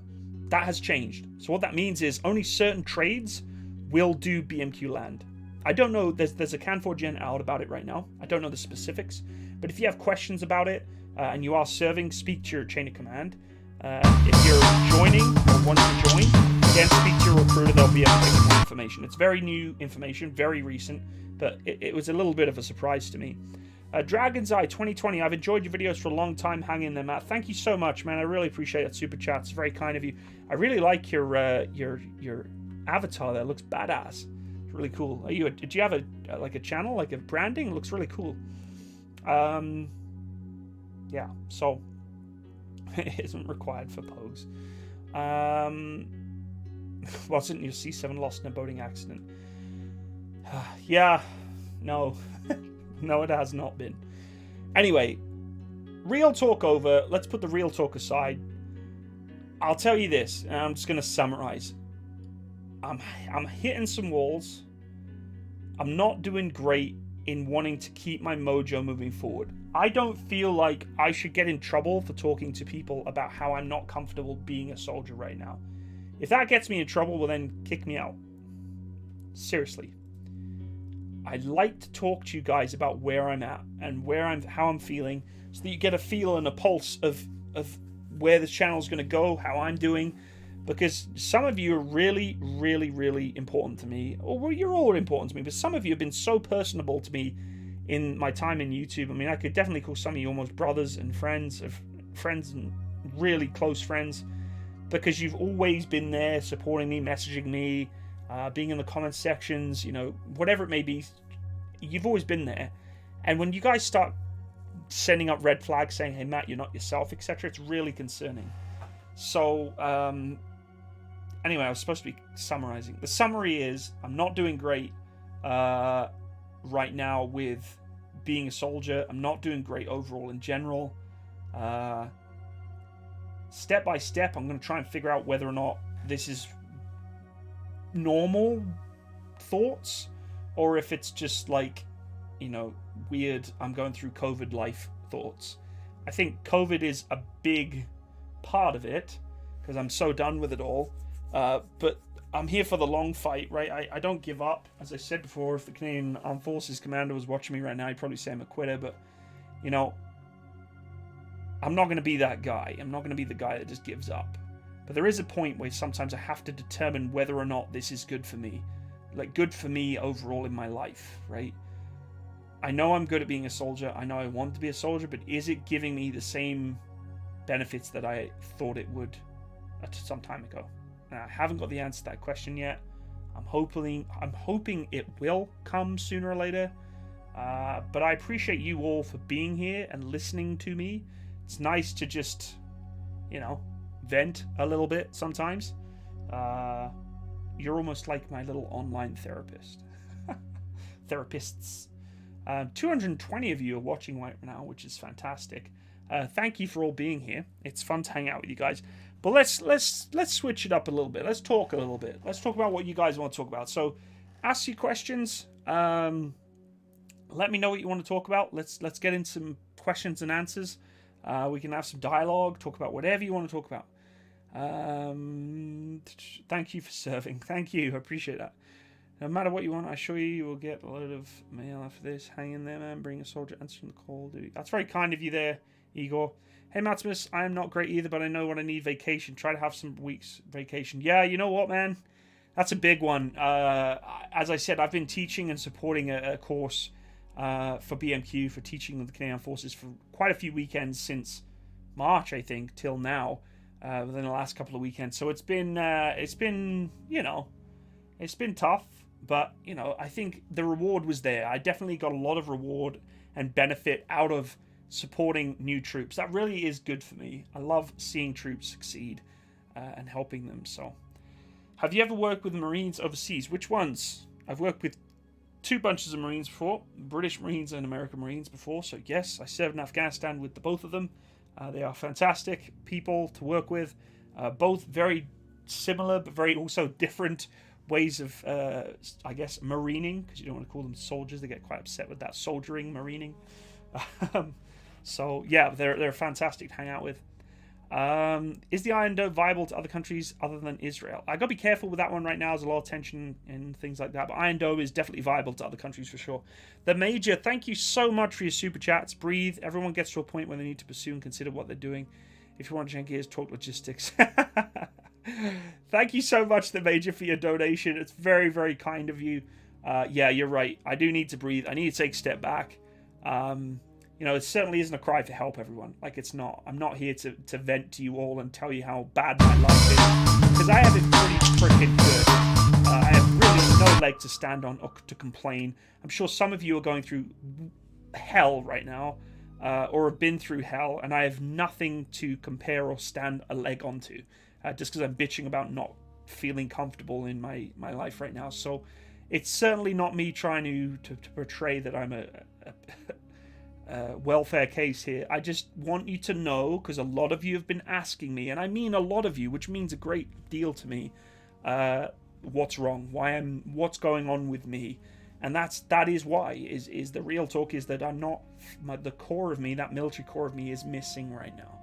that has changed. So what that means is only certain trades will do BMQ land. I don't know, there's a Can4 Gen out about it right now. I don't know the specifics, but if you have questions about it and you are serving, speak to your chain of command. If you're joining or want to join, again, speak to your recruiter. They'll be able to give you more information. It's very new information, very recent, but it was a little bit of a surprise to me. Dragon's Eye 2020, I've enjoyed your videos for a long time, hanging them out. Thank you so much, man. I really appreciate that super chat. It's very kind of you. I really like your avatar there. It looks badass. It's really cool. Do you have a channel, like a branding? It looks really cool. yeah, so it isn't required for Pogues. Wasn't your C7 lost in a boating accident? Yeah, no. No, it has not been. Anyway, real talk over. Let's put the real talk aside. I'll tell you this, and I'm just going to summarize. I'm hitting some walls. I'm not doing great in wanting to keep my mojo moving forward. I don't feel like I should get in trouble for talking to people about how I'm not comfortable being a soldier right now. If that gets me in trouble, well then kick me out. Seriously. I'd like to talk to you guys about where I'm at and how I'm feeling, so that you get a feel and a pulse of where this channel's going to go, how I'm doing, because some of you are really, really, really important to me. Or well, you're all important to me, but some of you have been so personable to me in my time in YouTube. I mean, I could definitely call some of you almost brothers and friends and really close friends, because you've always been there supporting me, messaging me, being in the comment sections, you know, whatever it may be. You've always been there. And when you guys start sending up red flags saying, hey Matt, you're not yourself, etc., it's really concerning. So anyway, I was supposed to be summarizing. The summary is I'm not doing great right now with being a soldier. I'm not doing great overall in general. Step by step, I'm going to try and figure out whether or not this is normal thoughts, or if it's just like, you know, weird, I'm going through COVID life thoughts. I think COVID is a big part of it, because I'm so done with it all. But I'm here for the long fight, right? I don't give up. As I said before, if the Canadian Armed Forces commander was watching me right now, he'd probably say I'm a quitter, but, you know, I'm not going to be that guy. I'm not going to be the guy that just gives up. But there is a point where sometimes I have to determine whether or not this is good for me. Like, good for me overall in my life, right? I know I'm good at being a soldier. I know I want to be a soldier, but is it giving me the same benefits that I thought it would some time ago? And I haven't got the answer to that question yet. I'm hoping it will come sooner or later. But I appreciate you all for being here and listening to me. It's nice to just, you know, vent a little bit sometimes. You're almost like my little online therapist. Therapists. 220 of you are watching right now, which is fantastic. Thank you for all being here. It's fun to hang out with you guys. But let's switch it up a little bit. Let's talk a little bit. Let's talk about what you guys want to talk about. So, ask your questions. Let me know what you want to talk about. Let's get into some questions and answers. We can have some dialogue. Talk about whatever you want to talk about. Thank you for serving. Thank you. I appreciate that. No matter what you want, I assure you, you will get a load of mail after this. Hang in there, man. Bring a soldier answering the call. That's very kind of you there, Igor. Hey, Maximus, I am not great either, but I know when I need vacation. Try to have some weeks vacation. Yeah, you know what, man? That's a big one. As I said, I've been teaching and supporting a course for BMQ, for teaching the Canadian Forces for quite a few weekends since March, I think, till now, within the last couple of weekends. So it's been you know, it's been tough, but, you know, I think the reward was there. I definitely got a lot of reward and benefit out of supporting new troops. That really is good for me. I love seeing troops succeed and helping them. So, have you ever worked with Marines overseas? Which ones? I've worked with two bunches of Marines before, British Marines and American Marines before. So yes, I served in Afghanistan with the both of them. They are fantastic people to work with. Both very similar, but very also different ways of, I guess, marining, because you don't want to call them soldiers. They get quite upset with that, soldiering, marining. So yeah, they're fantastic to hang out with. Is the Iron Dome viable to other countries other than Israel? I gotta be careful with that one right now. There's a lot of tension and things like that, but Iron Dome is definitely viable to other countries for sure. The Major, thank you so much for your super chats. Breathe. Everyone gets to a point where they need to pursue and consider what they're doing. If you want to change gears, talk logistics. Thank you so much, The Major, for your donation. It's very, very kind of you. Yeah, you're right. I do need to breathe. I need to take a step back. You know, it certainly isn't a cry for help, everyone. Like, it's not. I'm not here to vent to you all and tell you how bad my life is, because I have it pretty freaking good. I have really no leg to stand on or to complain. I'm sure some of you are going through hell right now. or have been through hell, and I have nothing to compare or stand a leg onto, just because I'm bitching about not feeling comfortable in my life right now. So it's certainly not me trying to portray that I'm a welfare case here. I just want you to know, because a lot of you have been asking me, and I mean a lot of you, which means a great deal to me, what's wrong, what's going on with me. And that is why is the real talk is that I'm not, the core of me, that military core of me, is missing right now.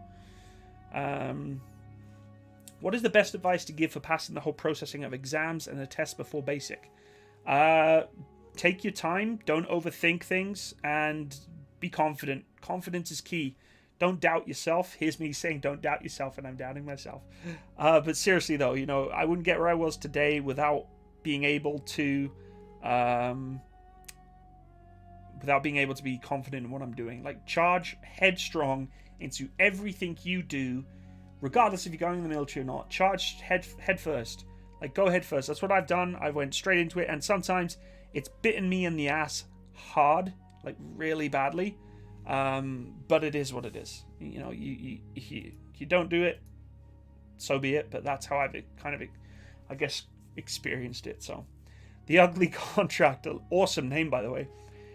What is the best advice to give for passing the whole processing of exams and the test before basic? Take your time, don't overthink things, and be confident. Confidence is key. Don't doubt yourself. Here's me saying don't doubt yourself, and I'm doubting myself. But seriously though, I wouldn't get where I was today without being able to be confident in what I'm doing. Like, charge headstrong into everything you do, regardless if you're going in the military or not. Charge head first. Like, go head first. That's what I've done. I went straight into it, and sometimes it's bitten me in the ass hard, like really badly. But it is what it is. You don't do it, so be it. But that's how I've kind of, I guess, experienced it. So, The Ugly Contractor, awesome name, by the way.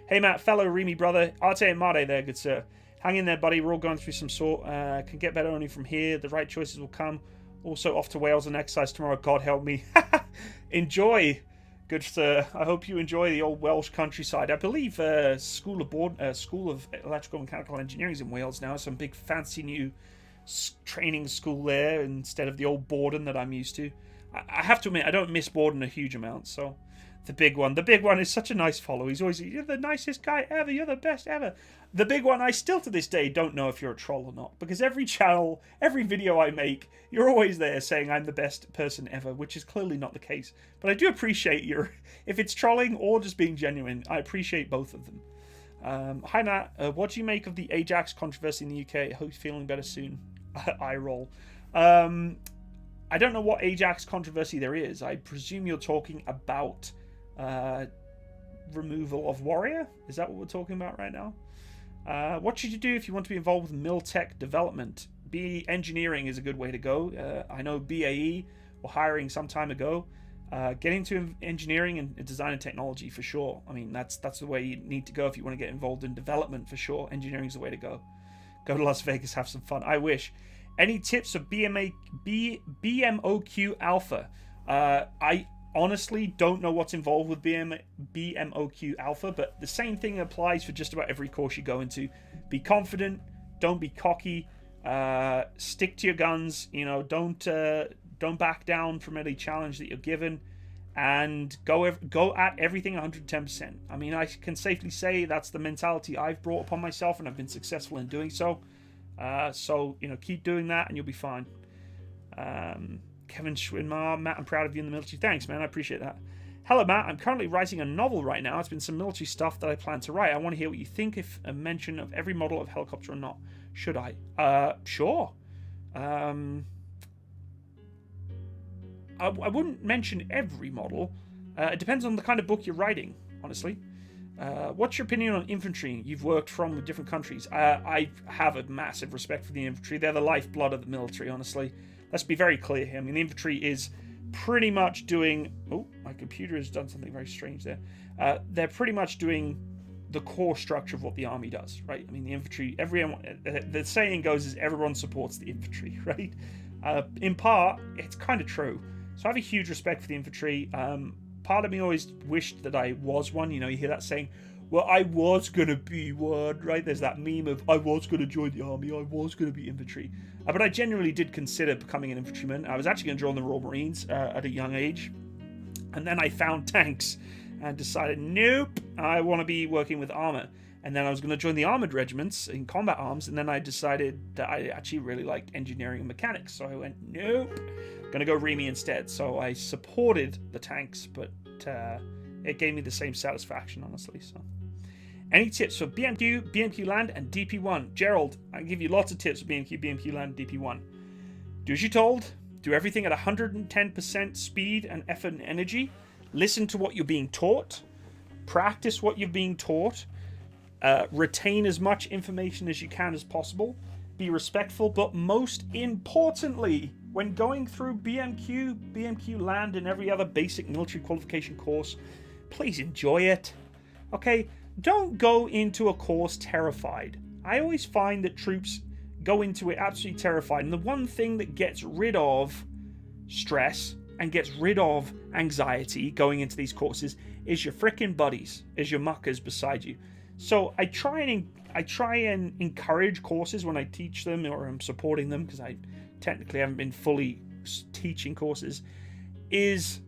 Hey Matt, fellow Remy brother, Arte and Made there, good sir. Hang in there, buddy. We're all going through some sort. Can get better only from here. The right choices will come. Also off to Wales and exercise tomorrow. God help me. Enjoy. Good sir. I hope you enjoy the old Welsh countryside. I believe School of Electrical and Mechanical Engineering is in Wales now. Some big fancy new training school there instead of the old Borden that I'm used to. I have to admit, I don't miss Borden a huge amount. So the big one is such a nice follow. He's always, you're the nicest guy ever. You're the best ever. The big one, I still to this day don't know if you're a troll or not, because every channel, every video I make, you're always there saying I'm the best person ever, which is clearly not the case. But I do appreciate if it's trolling or just being genuine, I appreciate both of them. Hi Matt, what do you make of the Ajax controversy in the UK? I hope you're feeling better soon. I roll. I don't know what Ajax controversy there is. I presume you're talking about removal of Warrior. Is that what we're talking about right now? What should you do if you want to be involved with Miltech development? BE engineering is a good way to go. I know BAE were hiring some time ago. Get into engineering and design and technology for sure. I mean, that's the way you need to go if you want to get involved in development for sure. Engineering is the way to go. Go to Las Vegas, have some fun. I wish. Any tips for BMOQ Alpha? I honestly don't know what's involved with BMOQ Alpha, but the same thing applies for just about every course you go into. Be confident, don't be cocky, stick to your guns, don't back down from any challenge that you're given, and go at everything 110%. I mean, I can safely say that's the mentality I've brought upon myself, and I've been successful in doing so. So keep doing that and you'll be fine. Kevin Schwinmar, Matt, I'm proud of you in the military. Thanks, man. I appreciate that. Hello, Matt. I'm currently writing a novel right now. It's been some military stuff that I plan to write. I want to hear what you think, if a mention of every model of helicopter or not. Should I? Sure. I wouldn't mention every model. It depends on the kind of book you're writing, honestly. What's your opinion on infantry you've worked from with different countries? I have a massive respect for the infantry. They're the lifeblood of the military, honestly. Let's be very clear here. I mean, the infantry is pretty much doing... Oh, my computer has done something very strange there. They're pretty much doing the core structure of what the army does, right? I mean, the infantry... the saying goes is everyone supports the infantry, right? In part, it's kind of true. So I have a huge respect for the infantry. Part of me always wished that I was one. You hear that saying, well, I was going to be one, right? There's that meme of, I was going to join the army, I was going to be infantry. But I genuinely did consider becoming an infantryman. I was actually going to join the Royal Marines at a young age. And then I found tanks and decided, nope, I want to be working with armor. And then I was going to join the armored regiments in combat arms. And then I decided that I actually really liked engineering and mechanics. So I went, nope, going to go Remy instead. So I supported the tanks, but it gave me the same satisfaction, honestly. So, any tips for BMQ, BMQ Land, and DP1? Gerald, I can give you lots of tips for BMQ, BMQ Land, and DP1. Do as you're told. Do everything at 110% speed and effort and energy. Listen to what you're being taught. Practice what you're being taught. Retain as much information as you can as possible. Be respectful, but most importantly, when going through BMQ Land, and every other basic military qualification course, please enjoy it. Okay? Don't go into a course terrified. I always find that troops go into it absolutely terrified. And the one thing that gets rid of stress and gets rid of anxiety going into these courses is your frickin' buddies, is your muckers beside you. So I try and encourage courses when I teach them or I'm supporting them, because I technically haven't been fully teaching courses, is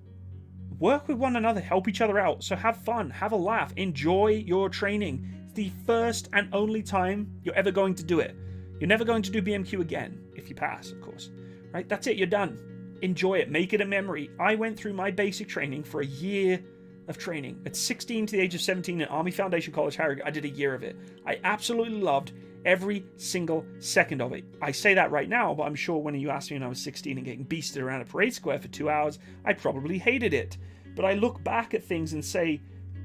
work with one another, help each other out. So have fun, have a laugh, enjoy your training. It's the first and only time you're ever going to do it. You're never going to do BMQ again, if you pass, of course. Right? That's it, you're done. Enjoy it, make it a memory. I went through my basic training for a year of training. At 16 to the age of 17 at Army Foundation College, Harrogate, I did a year of it. I absolutely loved every single second of it. I say that right now, but I'm sure when you asked me when I was 16 and getting beasted around a parade square for 2 hours, I probably hated it. But I look back at things and say,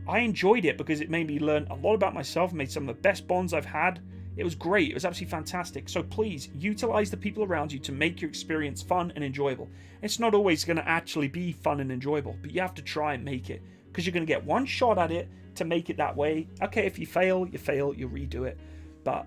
I enjoyed it because it made me learn a lot about myself, made some of the best bonds I've had. It was great. It was absolutely fantastic. So please, utilize the people around you to make your experience fun and enjoyable. It's not always going to actually be fun and enjoyable, but you have to try and make it, because you're going to get one shot at it to make it that way. Okay, if you fail, you redo it. But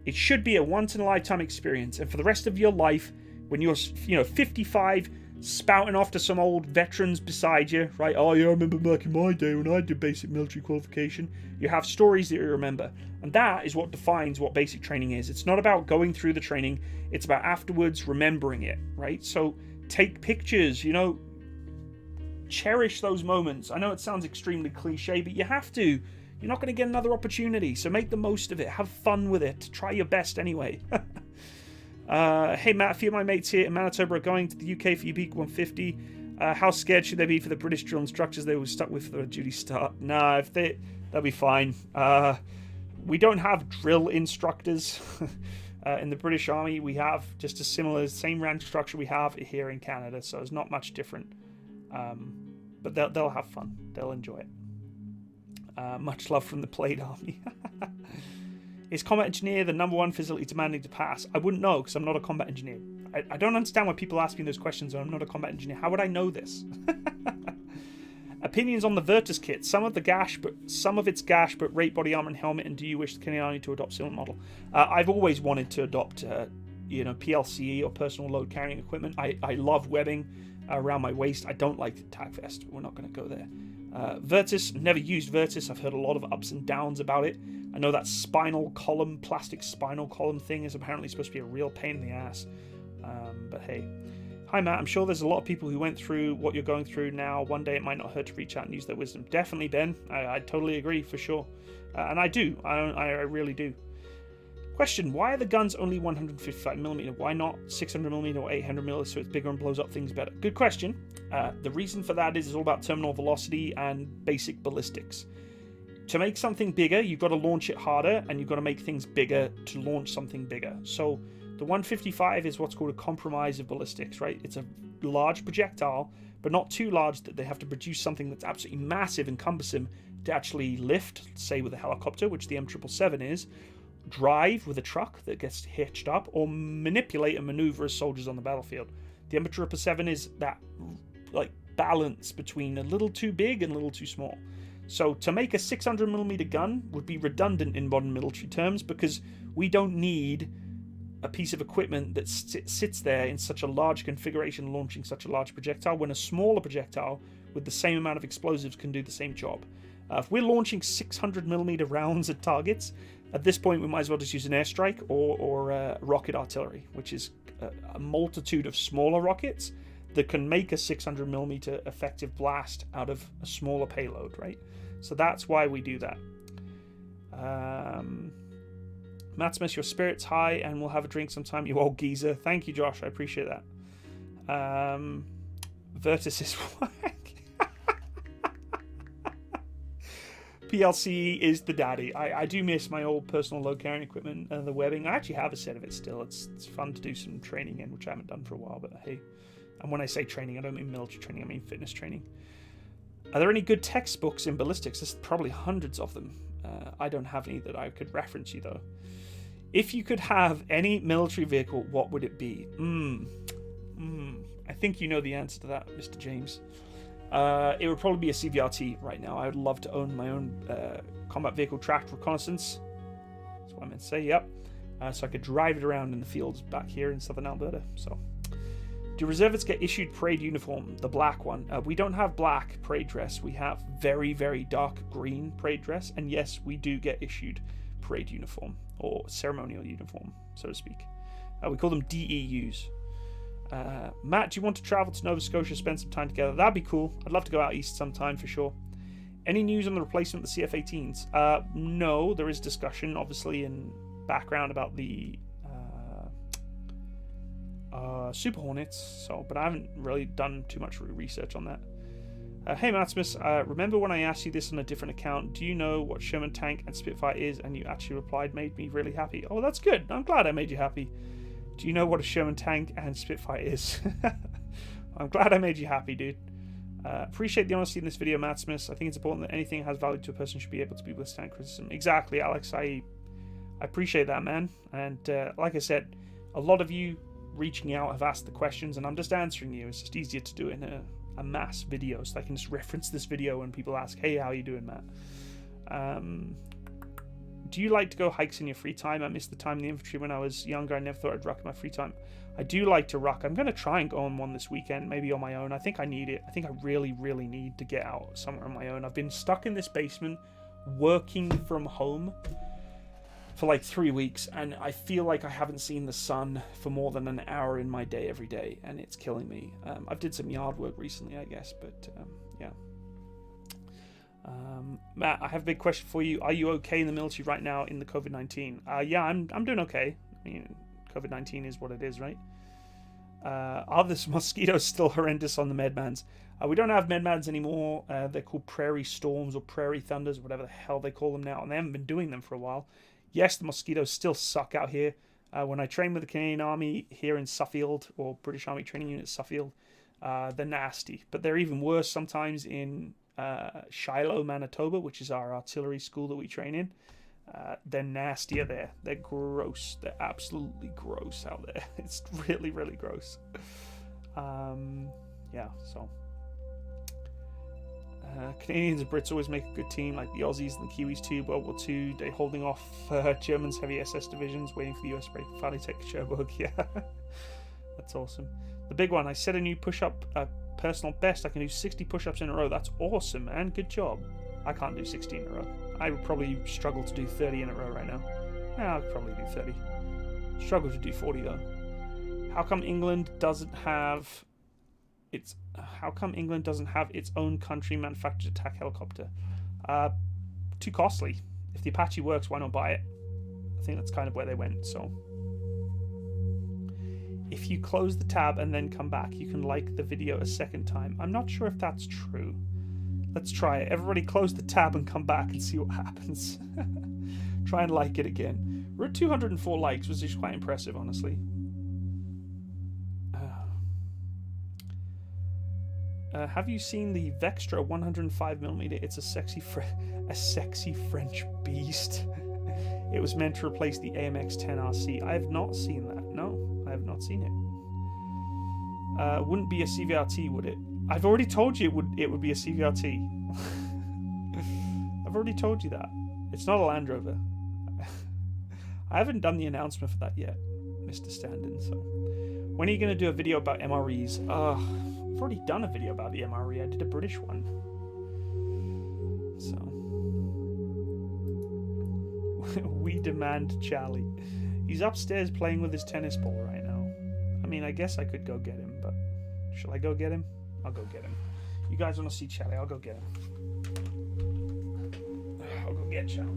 it should be a once-in-a-lifetime experience. And for the rest of your life, when you're 55, spouting off to some old veterans beside you, right? Oh yeah, I remember back in my day when I did basic military qualification. You have stories that you remember. And that is what defines what basic training is. It's not about going through the training. It's about afterwards remembering it, right? So take pictures, cherish those moments. I know it sounds extremely cliche, but you have to. You're not going to get another opportunity, so make the most of it. Have fun with it. Try your best anyway. Hey Matt, a few of my mates here in Manitoba are going to the UK for UB 150. How scared should they be for the British drill instructors they were stuck with for their duty start? Nah, they'll be fine. We don't have drill instructors in the British Army. We have just a same rank structure we have here in Canada, so it's not much different. But they'll have fun. They'll enjoy it. Much love from the Plaid Army. Is combat engineer the number one facility demanding to pass? I wouldn't know, because I'm not a combat engineer. I don't understand why people ask me those questions when I'm not a combat engineer. How would I know this? Opinions on the Virtus kit. Some of its gash, but rate body armor and helmet. And do you wish the Canadian Army to adopt similar model? I've always wanted to adopt, PLCE or personal load carrying equipment. I love webbing around my waist. I don't like the tack vest. We're not going to go there. Virtus, never used Virtus. I've heard a lot of ups and downs about it. I know that plastic spinal column thing is apparently supposed to be a real pain in the ass. But hey. Hi Matt, I'm sure there's a lot of people who went through what you're going through now. One day it might not hurt to reach out and use their wisdom. Definitely, Ben. I totally agree, for sure. And I do. I really do. Question, why are the guns only 155mm? Why not 600mm or 800mm so it's bigger and blows up things better? Good question. The reason for that is it's all about terminal velocity and basic ballistics. To make something bigger, you've got to launch it harder, and you've got to make things bigger to launch something bigger. So the 155 is what's called a compromise of ballistics, right? It's a large projectile, but not too large that they have to produce something that's absolutely massive and cumbersome to actually lift, say with a helicopter, which the M777 is, drive with a truck that gets hitched up, or manipulate and maneuver as soldiers on the battlefield. The M777 is that balance between a little too big and a little too small. So to make a 600mm gun would be redundant in modern military terms, because we don't need a piece of equipment that sits there in such a large configuration launching such a large projectile, when a smaller projectile with the same amount of explosives can do the same job. If we're launching 600mm rounds at targets, at this point we might as well just use an airstrike or rocket artillery, which is a multitude of smaller rockets that can make a 600mm effective blast out of a smaller payload, right? So that's why we do that. Matsmas, your spirit's high, and we'll have a drink sometime, you old geezer. Thank you, Josh. I appreciate that. Virtus is whack. PLC is the daddy. I do miss my old personal load carrying equipment and the webbing. I actually have a set of it still. It's fun to do some training in, which I haven't done for a while, but hey. And when I say training, I don't mean military training, I mean fitness training. Are there any good textbooks in ballistics? There's probably hundreds of them. I don't have any that I could reference you, though. If you could have any military vehicle, what would it be? I think you know the answer to that, Mr. James. It would probably be a CVRT right now. I would love to own my own combat vehicle tracked reconnaissance. That's what I meant to say, yep. So I could drive it around in the fields back here in southern Alberta. So, do reservists get issued parade uniform, the black one? We don't have black parade dress. We have very, very dark green parade dress. And yes, we do get issued parade uniform, or ceremonial uniform, so to speak. We call them DEUs. Matt, do you want to travel to Nova Scotia, spend some time together? That'd be cool. I'd love to go out east sometime for sure. Any news on the replacement of the CF-18s? No, there is discussion, obviously, in background about the Super Hornets, but I haven't really done too much research on that. Hey Maximus, remember when I asked you this on a different account? Do you know what Sherman tank and Spitfire is? And you actually replied, made me really happy. Oh, that's good. I'm glad I made you happy. Do you know what a Sherman tank and Spitfire is? I'm glad I made you happy, dude. Appreciate the honesty in this video, Maximus. I think it's important that anything that has value to a person should be able to be withstand criticism. Exactly, Alex. I appreciate that, man. And like I said, a lot of you reaching out have asked the questions, and I'm just answering you. It's just easier to do it in a mass video, so I can just reference this video when people ask, hey, how you doing, Matt? Do you like to go hikes in your free time? I missed the time in the infantry when I was younger. I never thought I'd ruck in my free time. I do like to ruck. I'm going to try and go on one this weekend, maybe on my own. I think I need it. I think I really, really need to get out somewhere on my own. I've been stuck in this basement working from home for like 3 weeks, and I feel like I haven't seen the sun for more than an hour in my day every day, and it's killing me. I've did some yard work recently, I guess, but yeah. Matt, I have a big question for you. Are you okay in the military right now in the COVID-19? Yeah, I'm doing okay. I mean, COVID-19 is what it is, right? Are the mosquitoes still horrendous on the Medmans? We don't have Medmans anymore. They're called Prairie Storms or Prairie Thunders, whatever the hell they call them now, and they haven't been doing them for a while. Yes, the mosquitoes still suck out here. When I train with the Canadian Army here in Suffield, or British Army Training Unit Suffield, they're nasty. But they're even worse sometimes in Shiloh, Manitoba, which is our artillery school that we train in. They're nastier there. They're gross. They're absolutely gross out there. It's really, really gross. Yeah, so Canadians and Brits always make a good team, like the Aussies and the Kiwis too. World War II, they're holding off Germans' heavy SS divisions, waiting for the US break. Finally take Cherbourg. Yeah, that's awesome. The big one, I set a new push-up personal best. I can do 60 push-ups in a row. That's awesome, man. Good job. I can't do 60 in a row. I would probably struggle to do 30 in a row right now. Yeah, I'd probably do 30. Struggle to do 40 though. How come England doesn't have its own country manufactured attack helicopter? Too costly. If the Apache works, why not buy it? I think that's kind of where they went. So if you close the tab and then come back, you can like the video a second time. I'm not sure if that's true. Let's try it. Everybody close the tab and come back and see what happens. Try and like it again. We're at 204 likes, which is quite impressive, honestly. Have you seen the Vextra 105mm? It's a sexy French beast. It was meant to replace the AMX 10RC. I have not seen that. No, I have not seen it. Wouldn't be a CVRT, would it? I've already told you it would be a CVRT. I've already told you that. It's not a Land Rover. I haven't done the announcement for that yet, Mr. Standen. So, when are you going to do a video about MREs? I've already done a video about the MRE. I did a British one. So, we demand Charlie. He's upstairs playing with his tennis ball right now. I mean, I guess I could go get him, but shall I go get him? I'll go get him. You guys want to see Charlie? I'll go get him. I'll go get Charlie.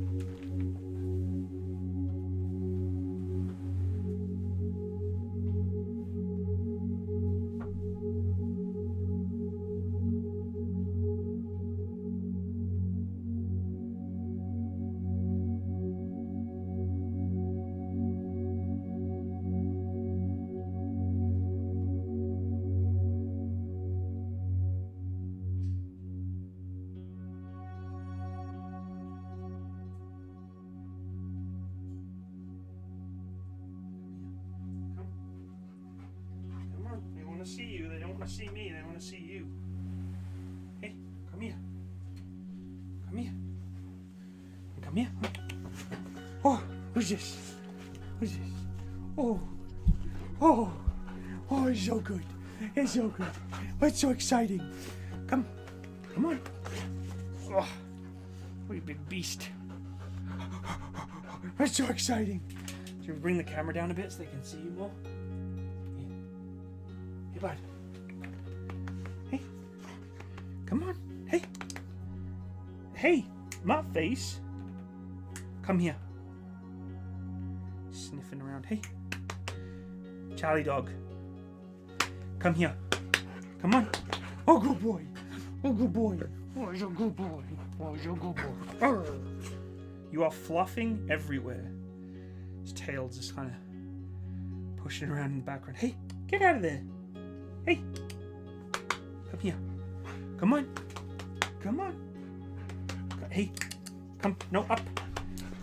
to see me, they want to see you. Hey, come here. Come here. Come here. Oh, who's this? Who's this? Oh, oh, oh, it's so good. It's so good. It's so exciting. Come on. Oh, what a big beast. It's so exciting. Should we bring the camera down a bit so they can see you more? Hey, bud. Hey. Come on. Hey. Hey, Mutt Face. Come here. Sniffing around. Hey. Charlie dog. Come here. Come on. Oh, good boy. Oh, good boy. Oh, you're a good boy. Oh, you're a good boy. Arr. You are fluffing everywhere. His tail's just kind of pushing around in the background. Hey, get out of there. Hey. Come here. Come on. Come on. Hey. Come. No, up.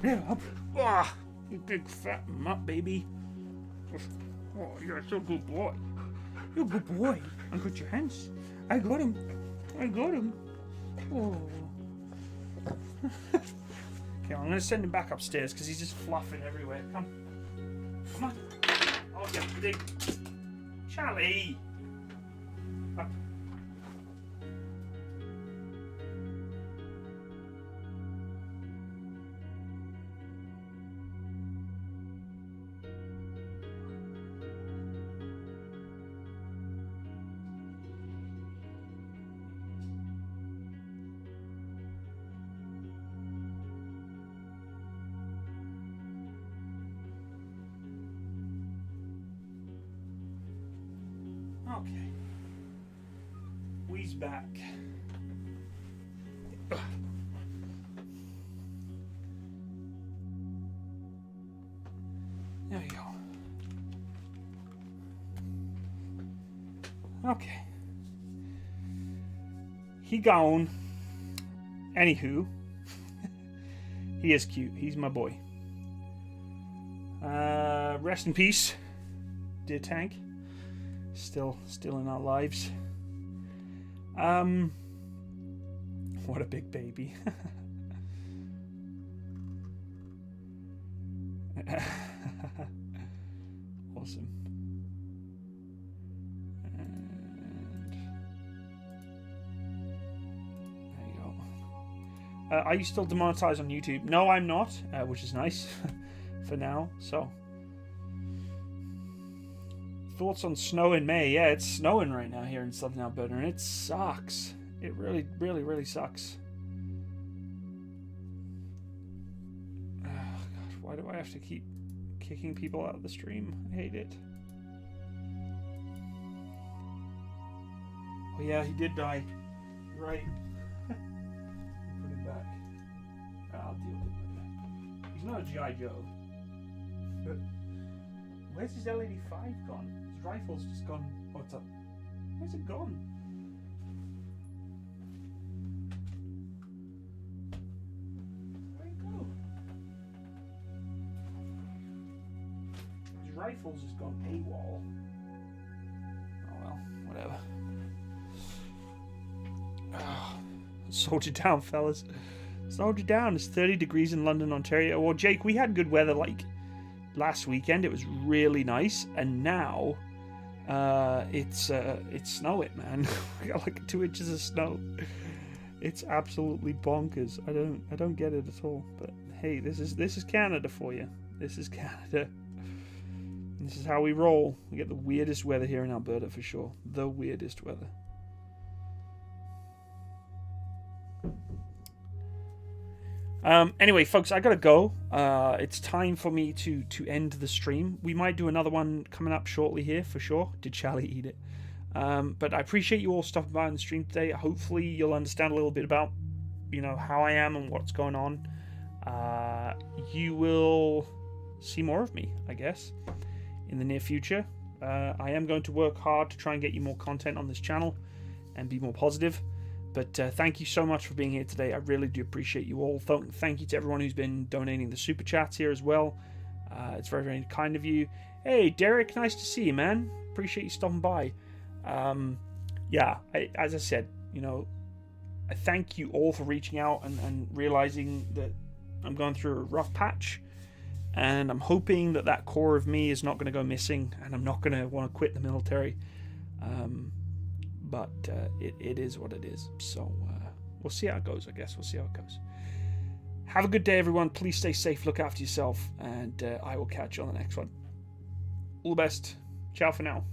Yeah, up. Ah, you big fat mutt, baby. Oh, you're so good boy. You're a good boy. I got your hands. I got him. I got him. Oh. Okay, I'm going to send him back upstairs because he's just fluffing everywhere. Come. Come on. Oh, yeah, big. Charlie. Up. Okay. We's back. There we go. Okay. He gone. Anywho. He is cute. He's my boy. Rest in peace, dear Tank. Still in our lives. What a big baby. Awesome. And there you go. Are you still demonetized on YouTube? No, I'm not, which is nice for now. So, thoughts on snow in May? Yeah, it's snowing right now here in southern Alberta, and it sucks. It really, really, really sucks. Oh, God, why do I have to keep kicking people out of the stream? I hate it. Oh yeah, he did die. You're right. Put him back. I'll deal with it later. He's not a G.I. Joe. But where's his LED 5 gone? His rifle's just gone. Oh, it's up. Where's it gone? Where'd it go? His rifle's just gone AWOL. Oh well, whatever. Oh, soldier down, fellas. Soldier down. It's 30 degrees in London, Ontario. Well, Jake, we had good weather like last weekend. It was really nice, and now it's snowing, man. We got like 2 inches of snow. It's absolutely bonkers. I don't get it at all. But hey, this is Canada for you. This is Canada. This is how we roll. We get the weirdest weather here in Alberta for sure. The weirdest weather. Anyway, folks, I gotta go. It's time for me to end the stream. We might do another one coming up shortly here for sure. Did Charlie eat it? But I appreciate you all stopping by on the stream today. Hopefully you'll understand a little bit about, how I am and what's going on. You will see more of me, I guess, in the near future. I am going to work hard to try and get you more content on this channel and be more positive. But thank you so much for being here today. I really do appreciate you all. Thank you to everyone who's been donating the super chats here as well. It's very, very kind of you. Hey, Derek, nice to see you, man. Appreciate you stopping by. yeah, as I said, I thank you all for reaching out and realizing that I'm going through a rough patch. And I'm hoping that core of me is not going to go missing, and I'm not going to want to quit the military. But it is what it is. So we'll see how it goes, I guess. We'll see how it goes. Have a good day, everyone. Please stay safe, look after yourself, and I will catch you on the next one. All the best. Ciao for now.